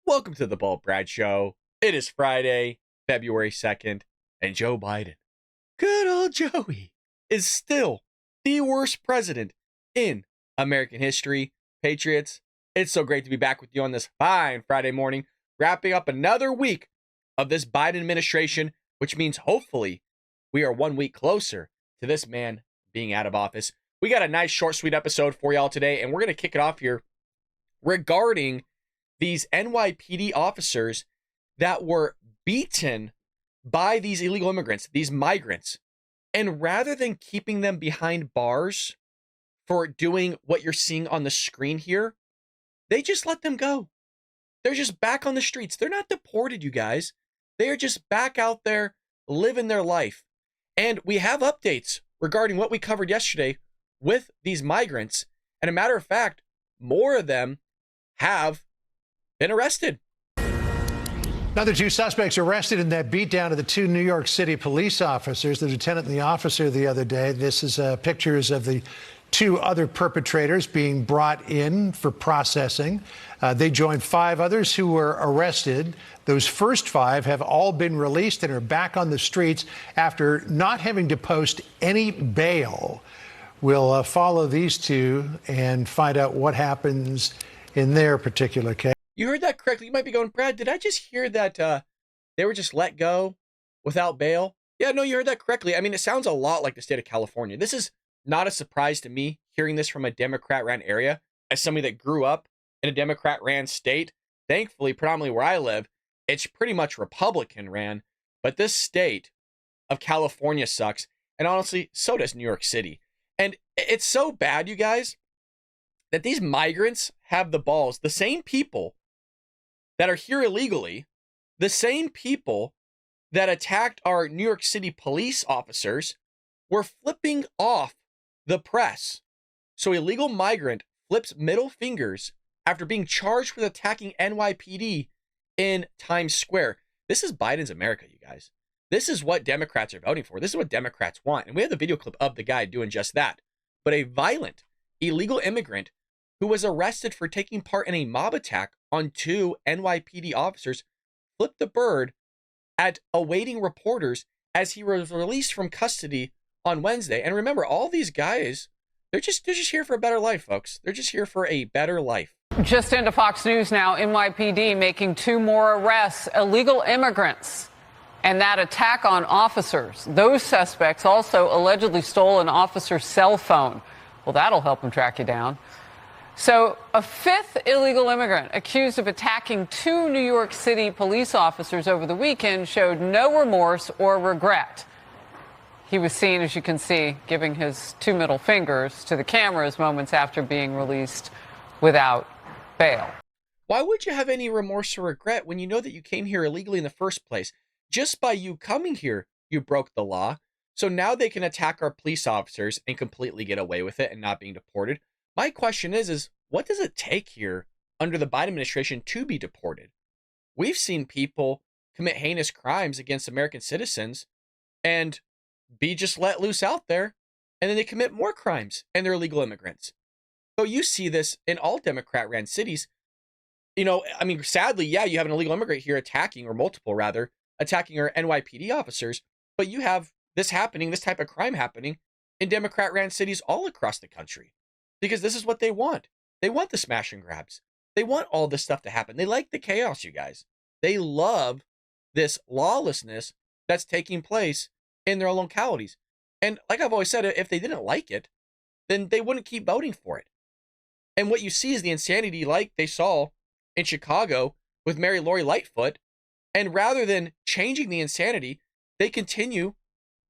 Welcome to the Bald Brad Show. It is Friday, February 2nd, and Joe Biden, good old Joey, is still the worst president in American history. Patriots, it's so great to be back with you on this fine Friday morning, wrapping up another week of this Biden administration, which means hopefully we are 1 week closer to this man being out of office. We got a nice, short, sweet episode for y'all today, and we're going to kick it off here regarding these NYPD officers that were beaten by these illegal immigrants, these migrants. And rather than keeping them behind bars for doing what you're seeing on the screen here, they just let them go. They're just back on the streets. They're not deported, you guys. They are just back out there living their life. And we have updates regarding what we covered yesterday with these migrants. And a matter of fact, more of them have been arrested. Another two suspects arrested in that beatdown of the two New York City police officers, the lieutenant and the officer the other day. This is pictures of the two other perpetrators being brought in for processing. They joined five others who were arrested. Those first five have all been released and are back on the streets after not having to post any bail. We'll follow these two and find out what happens in their particular case. You heard that correctly. You might be going, Brad, did I just hear that they were just let go without bail? Yeah, no, you heard that correctly. I mean, it sounds a lot like the state of California. This is not a surprise to me, hearing this from a Democrat-ran area. As somebody that grew up in a Democrat-ran state, thankfully, predominantly where I live, it's pretty much Republican-ran. But this state of California sucks. And honestly, so does New York City. And it's so bad, you guys, that these migrants have the balls, the same people that are here illegally, the same people that attacked our New York City police officers, were flipping off the press. So illegal migrant flips middle fingers after being charged with attacking NYPD in Times Square. This is Biden's America, you guys. This is what Democrats are voting for. This is what Democrats want. And we have the video clip of the guy doing just that. But a violent illegal immigrant who was arrested for taking part in a mob attack on two NYPD officers flipped the bird at awaiting reporters as he was released from custody on Wednesday. And remember, all these guys, they're just here for a better life, folks. They're just here for a better life. Just into Fox News now, NYPD making two more arrests, illegal immigrants, and that attack on officers. Those suspects also allegedly stole an officer's cell phone. Well, that'll help them track you down. So a fifth illegal immigrant accused of attacking two New York City police officers over the weekend showed no remorse or regret. He was seen, as you can see, giving his two middle fingers to the cameras moments after being released without bail. Why would you have any remorse or regret when you know that you came here illegally in the first place? Just by you coming here, you broke the law. So now they can attack our police officers and completely get away with it and not being deported. My question is what does it take here under the Biden administration to be deported? We've seen people commit heinous crimes against American citizens and be just let loose out there, and then they commit more crimes and they're illegal immigrants. So you see this in all Democrat-ran cities. You know, I mean, sadly, yeah, you have an illegal immigrant here attacking, or multiple rather, attacking our NYPD officers, but you have this happening, this type of crime happening in Democrat-ran cities all across the country. Because this is what they want. They want the smash and grabs. They want all this stuff to happen. They like the chaos, you guys. They love this lawlessness that's taking place in their own localities. And like I've always said, if they didn't like it, then they wouldn't keep voting for it. And what you see is the insanity like they saw in Chicago with Mary Lori Lightfoot. And rather than changing the insanity, they continue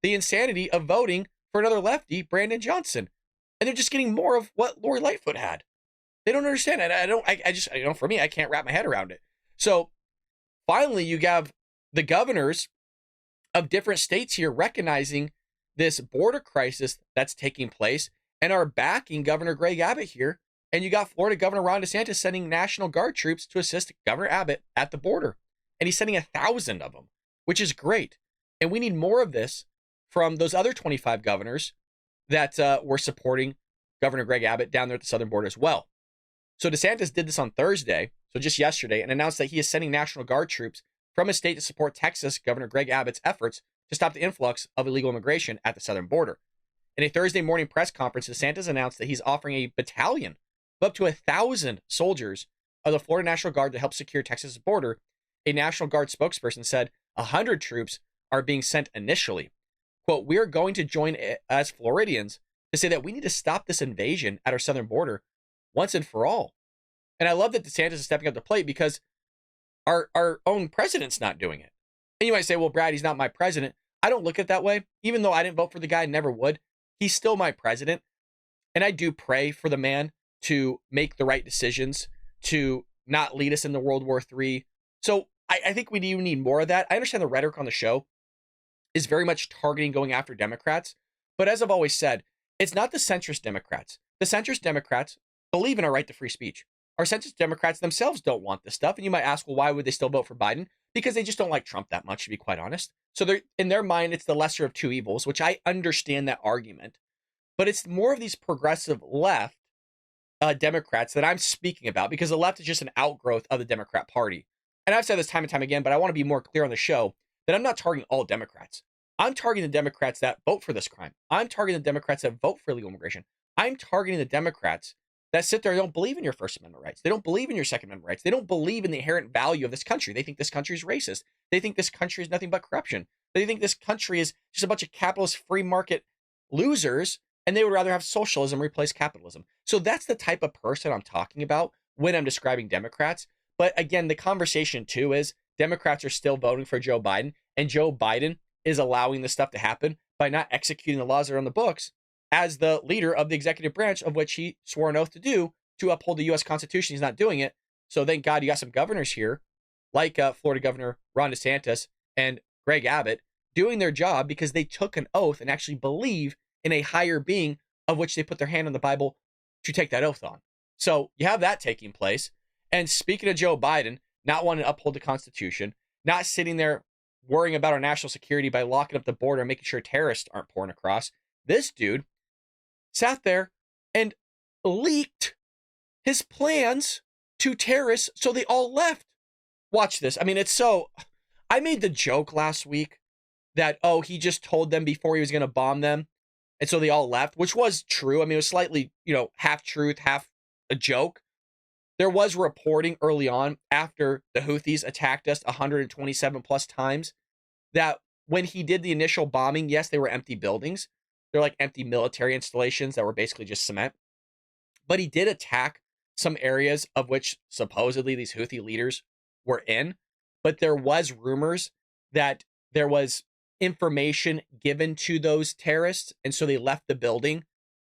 the insanity of voting for another lefty, Brandon Johnson. And they're just getting more of what Lori Lightfoot had. They don't understand it. I just, for me, I can't wrap my head around it. So finally, you have the governors of different states here recognizing this border crisis that's taking place and are backing Governor Greg Abbott here. And you got Florida Governor Ron DeSantis sending National Guard troops to assist Governor Abbott at the border. And he's sending 1,000 of them, which is great. And we need more of this from those other 25 governors that were supporting Governor Greg Abbott down there at the southern border as well. So DeSantis did this on Thursday, so just yesterday, and announced that he is sending National Guard troops from his state to support Texas Governor Greg Abbott's efforts to stop the influx of illegal immigration at the southern border. In a Thursday morning press conference, DeSantis announced that he's offering a battalion of up to 1,000 soldiers of the Florida National Guard to help secure Texas' border. A National Guard spokesperson said 100 troops are being sent initially. Quote, "We are going to join as Floridians to say that we need to stop this invasion at our southern border once and for all." And I love that DeSantis is stepping up to the plate because our own president's not doing it. And you might say, well, Brad, he's not my president. I don't look at it that way. Even though I didn't vote for the guy, never would. He's still my president. And I do pray for the man to make the right decisions, to not lead us into World War III. So I think we do need more of that. I understand the rhetoric on the show is very much targeting going after Democrats. But as I've always said, it's not the centrist Democrats. The centrist Democrats believe in our right to free speech. Our centrist Democrats themselves don't want this stuff. And you might ask, well, why would they still vote for Biden? Because they just don't like Trump that much, to be quite honest. So they're, in their mind, it's the lesser of two evils, which I understand that argument. But it's more of these progressive left Democrats that I'm speaking about, because the left is just an outgrowth of the Democrat Party. And I've said this time and time again, but I want to be more clear on the show that I'm not targeting all Democrats. I'm targeting the Democrats that vote for this crime. I'm targeting the Democrats that vote for illegal immigration. I'm targeting the Democrats that sit there and don't believe in your First Amendment rights. They don't believe in your Second Amendment rights. They don't believe in the inherent value of this country. They think this country is racist. They think this country is nothing but corruption. They think this country is just a bunch of capitalist free market losers, and they would rather have socialism replace capitalism. So that's the type of person I'm talking about when I'm describing Democrats. But again, the conversation too is Democrats are still voting for Joe Biden, and Joe Biden is allowing this stuff to happen by not executing the laws that are on the books as the leader of the executive branch, of which he swore an oath to do, to uphold the U.S. Constitution. He's not doing it. So thank God you got some governors here, like Florida Governor Ron DeSantis and Greg Abbott, doing their job because they took an oath and actually believe in a higher being of which they put their hand on the Bible to take that oath on. So you have that taking place. And speaking of Joe Biden, not wanting to uphold the Constitution, not sitting there worrying about our national security by locking up the border and making sure terrorists aren't pouring across, this dude sat there and leaked his plans to terrorists so they all left. Watch this. I mean, it's so... I made the joke last week that, oh, he just told them before he was going to bomb them, and so they all left, which was true. I mean, it was slightly, half truth, half a joke. There was reporting early on after the Houthis attacked us 127 plus times that when he did the initial bombing, yes, they were empty buildings. They're like empty military installations that were basically just cement. But he did attack some areas of which supposedly these Houthi leaders were in. But there was rumors that there was information given to those terrorists, and so they left the building.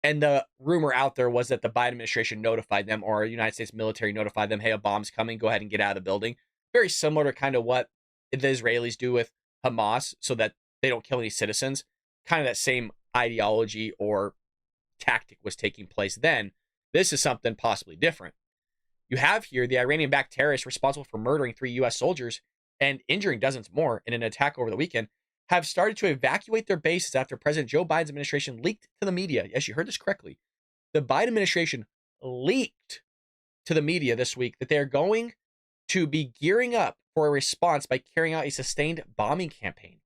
And the rumor out there was that the Biden administration notified them, or United States military notified them, hey, a bomb's coming, go ahead and get out of the building. Very similar to kind of what the Israelis do with Hamas so that they don't kill any citizens. Kind of that same ideology or tactic was taking place then. This is something possibly different. You have here the Iranian-backed terrorists responsible for murdering 3 U.S. soldiers and injuring dozens more in an attack over the weekend have started to evacuate their bases after President Joe Biden's administration leaked to the media. Yes, you heard this correctly. The Biden administration leaked to the media this week that they are going to be gearing up for a response by carrying out a sustained bombing campaign.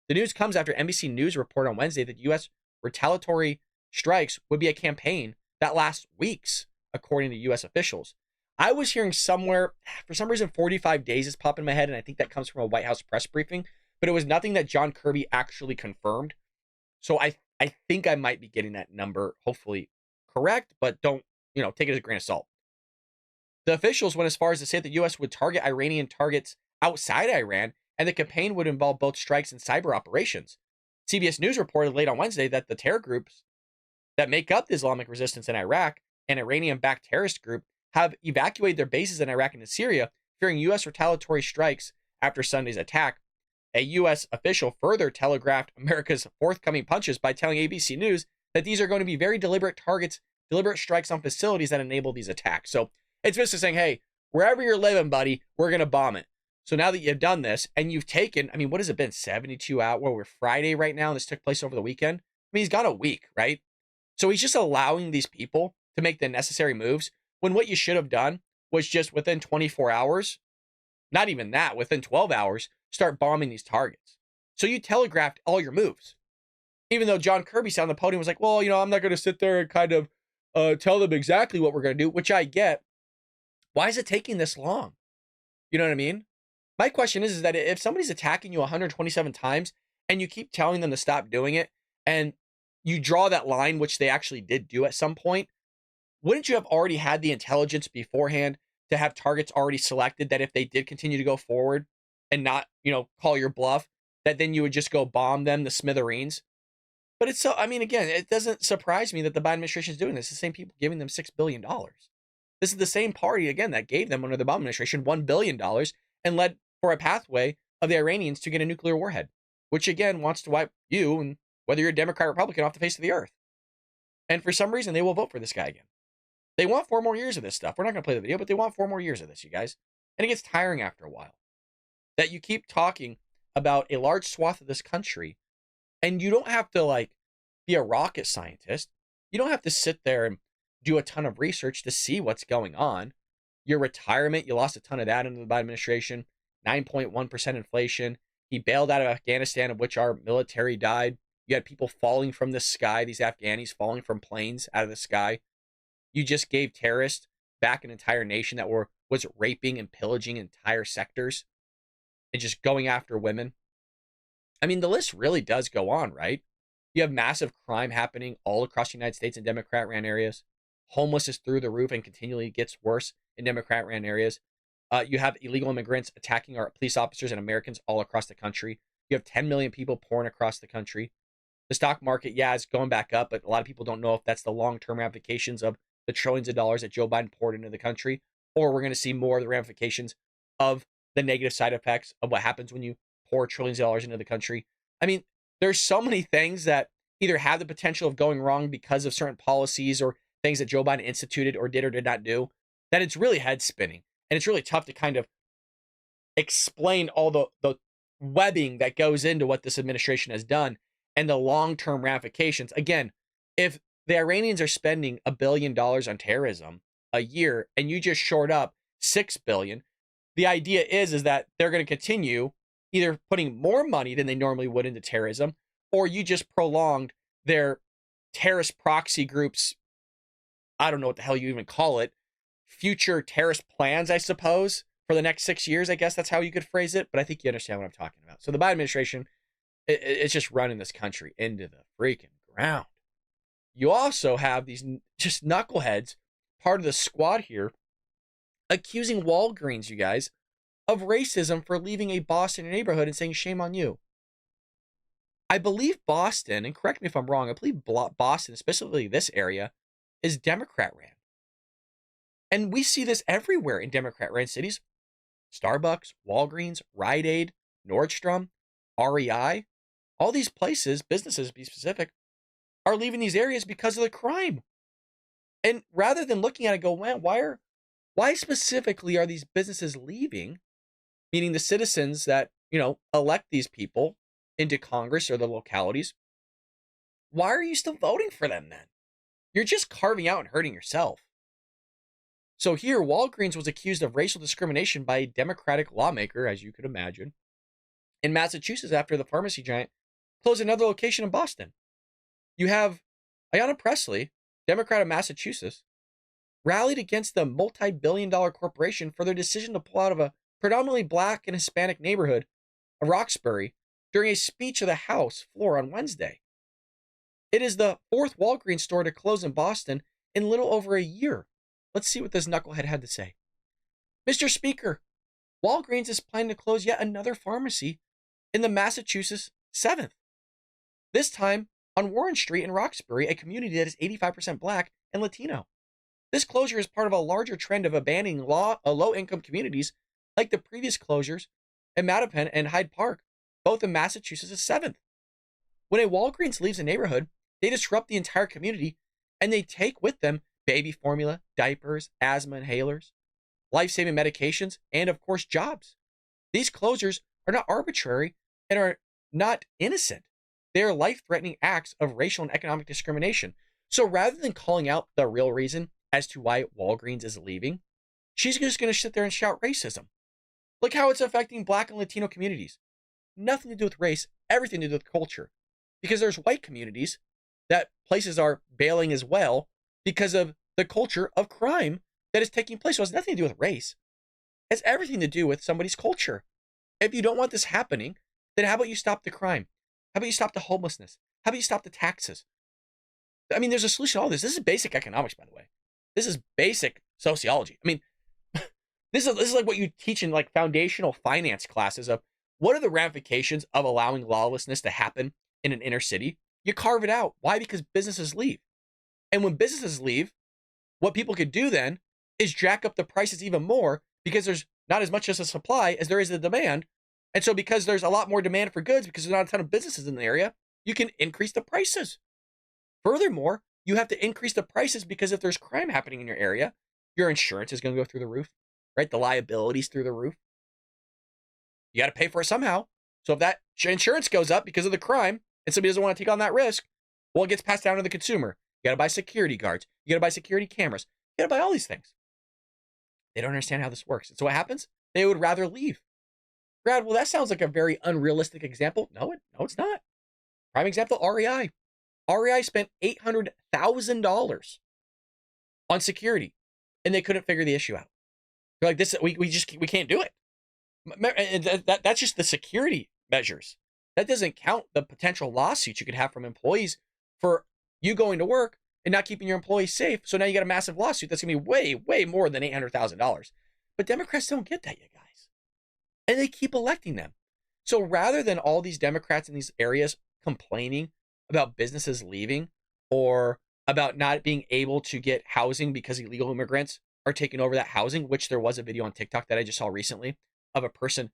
The news comes after NBC News reported on Wednesday that U.S. retaliatory strikes would be a campaign that lasts weeks, according to U.S. officials. I was hearing somewhere, for some reason, 45 days is popping in my head, and I think that comes from a White House press briefing, but it was nothing that John Kirby actually confirmed. So I think I might be getting that number, hopefully correct, but don't, take it as a grain of salt. The officials went as far as to say that the U.S. would target Iranian targets outside Iran, and the campaign would involve both strikes and cyber operations. CBS News reported late on Wednesday that the terror groups that make up the Islamic resistance in Iraq, an Iranian-backed terrorist group, have evacuated their bases in Iraq and in Syria, fearing U.S. retaliatory strikes after Sunday's attack. A U.S. official further telegraphed America's forthcoming punches by telling ABC News that these are going to be very deliberate targets, deliberate strikes on facilities that enable these attacks. So it's basically saying, hey, wherever you're living, buddy, we're going to bomb it. So now that you've done this and you've taken, what has it been? 72 hours? Well, we're Friday right now, and this took place over the weekend. He's got a week, right? So he's just allowing these people to make the necessary moves, when what you should have done was just within 24 hours, not even that, within 12 hours, start bombing these targets. So you telegraphed all your moves. Even though John Kirby sat on the podium was like, well, I'm not going to sit there and kind of tell them exactly what we're going to do, which I get. Why is it taking this long? You know what I mean? My question is that if somebody's attacking you 127 times and you keep telling them to stop doing it, and you draw that line, which they actually did do at some point, wouldn't you have already had the intelligence beforehand to have targets already selected that if they did continue to go forward and not, call your bluff, that then you would just go bomb them to smithereens? But it's so, again, it doesn't surprise me that the Biden administration is doing this. The same people giving them $6 billion. This is the same party, again, that gave them under the Obama administration $1 billion and led for a pathway of the Iranians to get a nuclear warhead, which again wants to wipe you, and whether you're a Democrat or Republican, off the face of the earth. And for some reason, they will vote for this guy again. They want 4 more years of this stuff. We're not going to play the video, but they want 4 more years of this, you guys. And it gets tiring after a while. That you keep talking about a large swath of this country, and you don't have to, be a rocket scientist. You don't have to sit there and do a ton of research to see what's going on. Your retirement, you lost a ton of that under the Biden administration. 9.1% inflation. He bailed out of Afghanistan, of which our military died. You had people falling from the sky, these Afghanis falling from planes out of the sky. You just gave terrorists back an entire nation that was raping and pillaging entire sectors and just going after women. The list really does go on, right? You have massive crime happening all across the United States in Democrat-ran areas. Homeless is through the roof and continually gets worse in Democrat-ran areas. You have illegal immigrants attacking our police officers and Americans all across the country. You have 10 million people pouring across the country. The stock market, is going back up, but a lot of people don't know if that's the long-term ramifications of the trillions of dollars that Joe Biden poured into the country, or we're going to see more of the ramifications of the negative side effects of what happens when you pour trillions of dollars into the country. There's so many things that either have the potential of going wrong because of certain policies or things that Joe Biden instituted or did not do, that it's really head spinning. And it's really tough to kind of explain all the webbing that goes into what this administration has done and the long-term ramifications. Again, if the Iranians are spending $1 billion on terrorism a year and you just shored up $6 billion, the idea is that they're going to continue either putting more money than they normally would into terrorism, or you just prolonged their terrorist proxy groups, I don't know what the hell you even call it, future terrorist plans, I suppose, for the next 6 years. I guess that's how you could phrase it, but I think you understand what I'm talking about. So the Biden administration, it's just running this country into the freaking ground. You also have these just knuckleheads, part of the squad here, accusing Walgreens, you guys, of racism for leaving a Boston neighborhood and saying, shame on you. I believe Boston, and correct me if I'm wrong, I believe Boston, specifically this area, is Democrat-ran. And we see this everywhere in Democrat-ran cities. Starbucks, Walgreens, Rite Aid, Nordstrom, REI, all these places, businesses to be specific, are leaving these areas because of the crime. And rather than looking at it, go, man, why specifically are these businesses leaving? Meaning the citizens that, elect these people into Congress or the localities. Why are you still voting for them then? You're just carving out and hurting yourself. So here, Walgreens was accused of racial discrimination by a Democratic lawmaker, as you could imagine, in Massachusetts after the pharmacy giant closed another location in Boston. You have Ayanna Pressley, Democrat of Massachusetts, rallied against the multi-billion-dollar corporation for their decision to pull out of a predominantly Black and Hispanic neighborhood of Roxbury during a speech of the House floor on Wednesday. It is the 4th Walgreens store to close in Boston in little over a year. Let's see what this knucklehead had to say. Mr. Speaker, Walgreens is planning to close yet another pharmacy in the Massachusetts 7th. This time on Warren Street in Roxbury, a community that is 85% Black and Latino. This closure is part of a larger trend of abandoning low-income communities like the previous closures in Mattapan and Hyde Park, both in Massachusetts' 7th. When a Walgreens leaves a neighborhood, they disrupt the entire community, and they take with them baby formula, diapers, asthma inhalers, life-saving medications, and, of course, jobs. These closures are not arbitrary and are not innocent. They are life-threatening acts of racial and economic discrimination. So rather than calling out the real reason as to why Walgreens is leaving, she's just going to sit there and shout racism. Look how it's affecting Black and Latino communities. Nothing to do with race, everything to do with culture. Because there's white communities that places are bailing as well because of the culture of crime that is taking place. So it has nothing to do with race. It has everything to do with somebody's culture. If you don't want this happening, then how about you stop the crime? How about you stop the homelessness? How about you stop the taxes? I mean, there's a solution to all this. This is basic economics, by the way. This is basic sociology. I mean, this is like what you teach in like foundational finance classes of what are the ramifications of allowing lawlessness to happen in an inner city. You carve it out. Why? Because businesses leave. And when businesses leave, what people could do then is jack up the prices even more because there's not as much as a supply as there is a demand. And so because there's a lot more demand for goods, because there's not a ton of businesses in the area, you can increase the prices. Furthermore, you have to increase the prices because if there's crime happening in your area, your insurance is going to go through the roof, right? The liability's through the roof. You got to pay for it somehow. So if that insurance goes up because of the crime and somebody doesn't want to take on that risk, well, it gets passed down to the consumer. You got to buy security guards. You got to buy security cameras. You got to buy all these things. They don't understand how this works. And so what happens? They would rather leave. Brad, well, that sounds like a very unrealistic example. No, it's not. Prime example, REI. REI spent $800,000 on security, and they couldn't figure the issue out. They're like, this, we can't do it. And that's just the security measures. That doesn't count the potential lawsuits you could have from employees for you going to work and not keeping your employees safe. So now you got a massive lawsuit that's gonna be way, way more than $800,000. But Democrats don't get that, you guys. And they keep electing them. So rather than all these Democrats in these areas complaining about businesses leaving or about not being able to get housing because illegal immigrants are taking over that housing, which there was a video on TikTok that I just saw recently of a person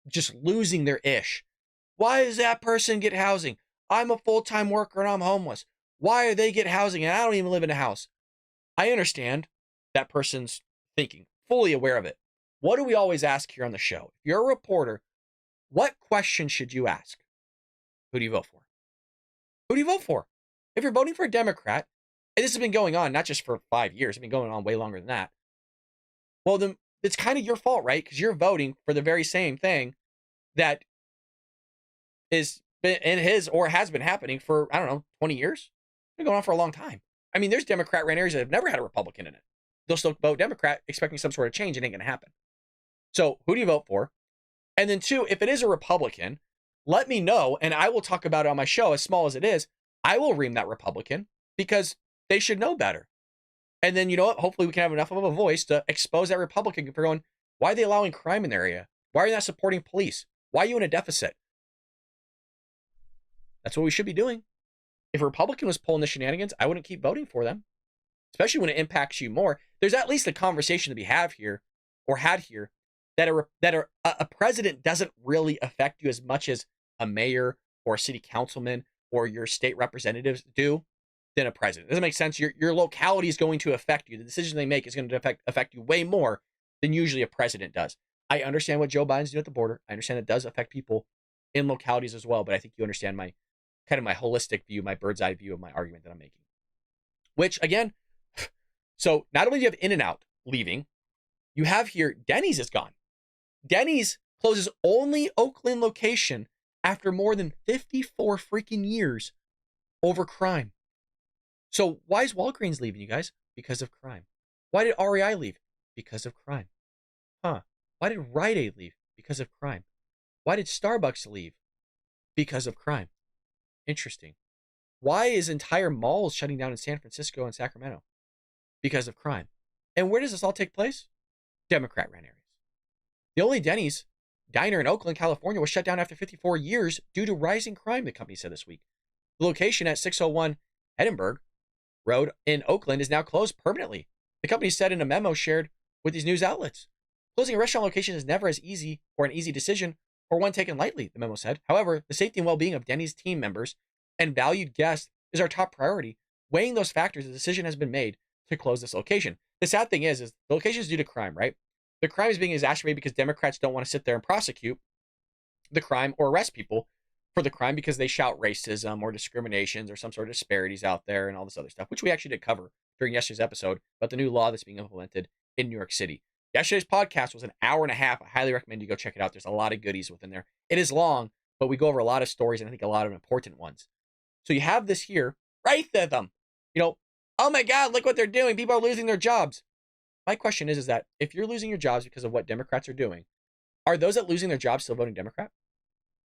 just losing their ish. Why does that person get housing? I'm a full-time worker and I'm homeless. Why do they get housing and I don't even live in a house? I understand that person's thinking, fully aware of it. What do we always ask here on the show? If you're a reporter, what question should you ask? Who do you vote for? Who do you vote for? If you're voting for a Democrat, and this has been going on not just for 5 years, it's been going on way longer than that, well, then it's kind of your fault, right? Because you're voting for the very same thing that is in his or has been happening for, 20 years? It's been going on for a long time. I mean, there's Democrat-ran areas that have never had a Republican in it. They'll still vote Democrat expecting some sort of change. It ain't going to happen. So who do you vote for? And then two, if it is a Republican, let me know, and I will talk about it on my show, as small as it is. I will ream that Republican because they should know better. And then, you know what? Hopefully we can have enough of a voice to expose that Republican for going, why are they allowing crime in their area? Why are you not supporting police? Why are you in a deficit? That's what we should be doing. If a Republican was pulling the shenanigans, I wouldn't keep voting for them, especially when it impacts you more. There's at least a conversation to be had here that a president doesn't really affect you as much as a mayor or a city councilman or your state representatives do than a president. Doesn't make sense. Your locality is going to affect you. The decision they make is going to affect you way more than usually a president does. I understand what Joe Biden's doing at the border. I understand it does affect people in localities as well, but I think you understand my holistic view, my bird's eye view of my argument that I'm making. Which, again, so not only do you have In-N-Out leaving, you have here Dennys is gone. Dennys closes only Oakland location after more than 54 freaking years over crime. So why is Walgreens leaving, you guys? Because of crime. Why did REI leave? Because of crime. Why did Rite Aid leave? Because of crime. Why did Starbucks leave? Because of crime. Interesting. Why is entire malls shutting down in San Francisco and Sacramento? Because of crime. And where does this all take place? Democrat-ran areas. The only Dennys diner in Oakland, California was shut down after 54 years due to rising crime, the company said this week. The location at 601 Edinburgh Road in Oakland is now closed permanently. The company said in a memo shared with these news outlets. Closing a restaurant location is never as easy or an easy decision or one taken lightly, the memo said. However, the safety and well-being of Dennys team members and valued guests is our top priority. Weighing those factors, the decision has been made to close this location. The sad thing is the location is due to crime, right? The crime is being exacerbated because Democrats don't want to sit there and prosecute the crime or arrest people for the crime because they shout racism or discriminations or some sort of disparities out there and all this other stuff, which we actually did cover during yesterday's episode about the new law that's being implemented in New York City. Yesterday's podcast was an hour and a half. I highly recommend you go check it out. There's a lot of goodies within there. It is long, but we go over a lot of stories and I think a lot of important ones. So you have this here, racism. Oh my God, look what they're doing. People are losing their jobs. My question is that if you're losing your jobs because of what Democrats are doing, are those that losing their jobs still voting Democrat?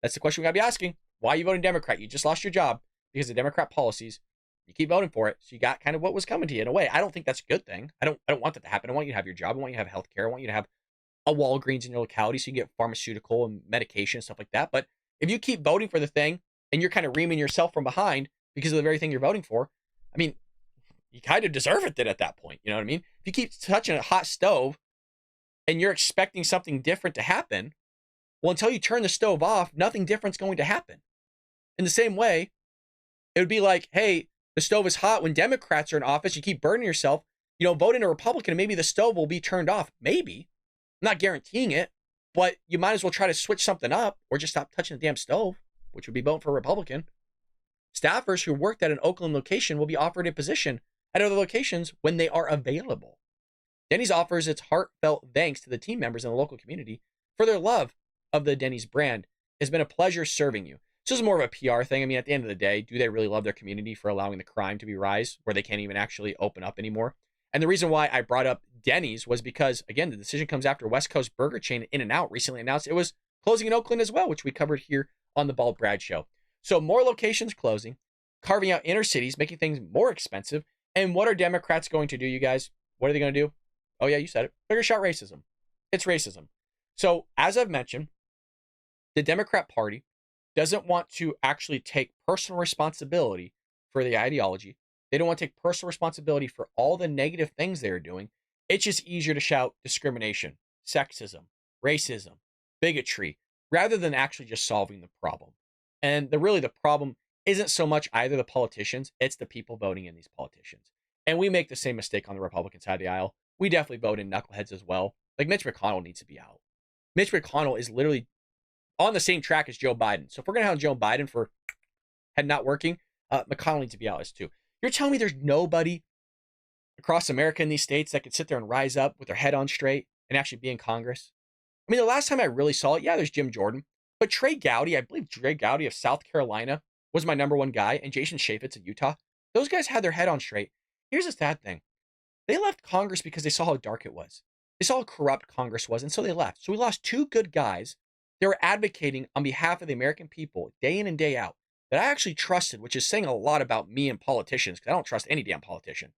That's the question we got to be asking. Why are you voting Democrat? You just lost your job because of Democrat policies. You keep voting for it, so you got kind of what was coming to you in a way. I don't think that's a good thing. I don't want that to happen. I want you to have your job. I want you to have health care. I want you to have a Walgreens in your locality so you can get pharmaceutical and medication and stuff like that. But if you keep voting for the thing and you're kind of reaming yourself from behind because of the very thing you're voting for, I mean, you kind of deserve it then at that point. You know what I mean? If you keep touching a hot stove and you're expecting something different to happen, well, until you turn the stove off, nothing different's going to happen. In the same way, it would be like, hey, the stove is hot when Democrats are in office. You keep burning yourself, vote in a Republican and maybe the stove will be turned off. Maybe. I'm not guaranteeing it, but you might as well try to switch something up or just stop touching the damn stove, which would be voting for a Republican. Staffers who worked at an Oakland location will be offered a position at other locations when they are available. Dennys offers its heartfelt thanks to the team members in the local community for their love of the Dennys brand. It's been a pleasure serving you. This is more of a PR thing. I mean, at the end of the day, do they really love their community for allowing the crime to be rise where they can't even actually open up anymore? And the reason why I brought up Dennys was because, again, the decision comes after West Coast burger chain In-N-Out recently announced it was closing in Oakland as well, which we covered here on the Bald Brad Show. So more locations closing, carving out inner cities, making things more expensive. And what are Democrats going to do, you guys? What are they going to do? Oh, yeah, you said it. Bigger shot racism. It's racism. So as I've mentioned, the Democrat Party doesn't want to actually take personal responsibility for the ideology. They don't want to take personal responsibility for all the negative things they're doing. It's just easier to shout discrimination, sexism, racism, bigotry, rather than actually just solving the problem. And the problem isn't so much either the politicians, it's the people voting in these politicians. And we make the same mistake on the Republican side of the aisle. We definitely vote in knuckleheads as well. Like Mitch McConnell needs to be out. Mitch McConnell is literally on the same track as Joe Biden. So if we're going to have Joe Biden for head not working, McConnell needs to be out as too. You're telling me there's nobody across America in these states that could sit there and rise up with their head on straight and actually be in Congress? I mean, the last time I really saw it, yeah, there's Jim Jordan. But Trey Gowdy, I believe Trey Gowdy of South Carolina was my number one guy, and Jason Chaffetz of Utah. Those guys had their head on straight. Here's the sad thing. They left Congress because they saw how dark it was. They saw how corrupt Congress was, and so they left. So we lost two good guys. They were advocating on behalf of the American people day in and day out that I actually trusted, which is saying a lot about me and politicians because I don't trust any damn politician.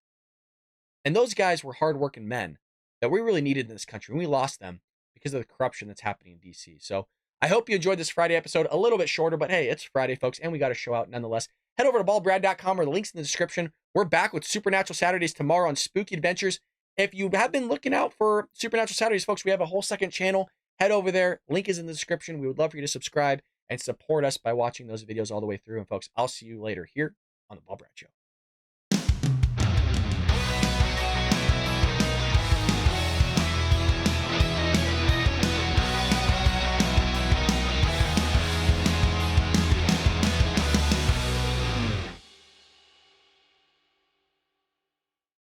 And those guys were hardworking men that we really needed in this country. And we lost them because of the corruption that's happening in D.C. So I hope you enjoyed this Friday episode. A little bit shorter, but hey, it's Friday, folks, and we got a show out nonetheless. Head over to baldbrad.com or the links in the description. We're back with Supernatural Saturdays tomorrow on Spooky Adventures. If you have been looking out for Supernatural Saturdays, folks, we have a whole second channel. Head over there. Link is in the description. We would love for you to subscribe and support us by watching those videos all the way through. And folks, I'll see you later here on the Bald Brad Show.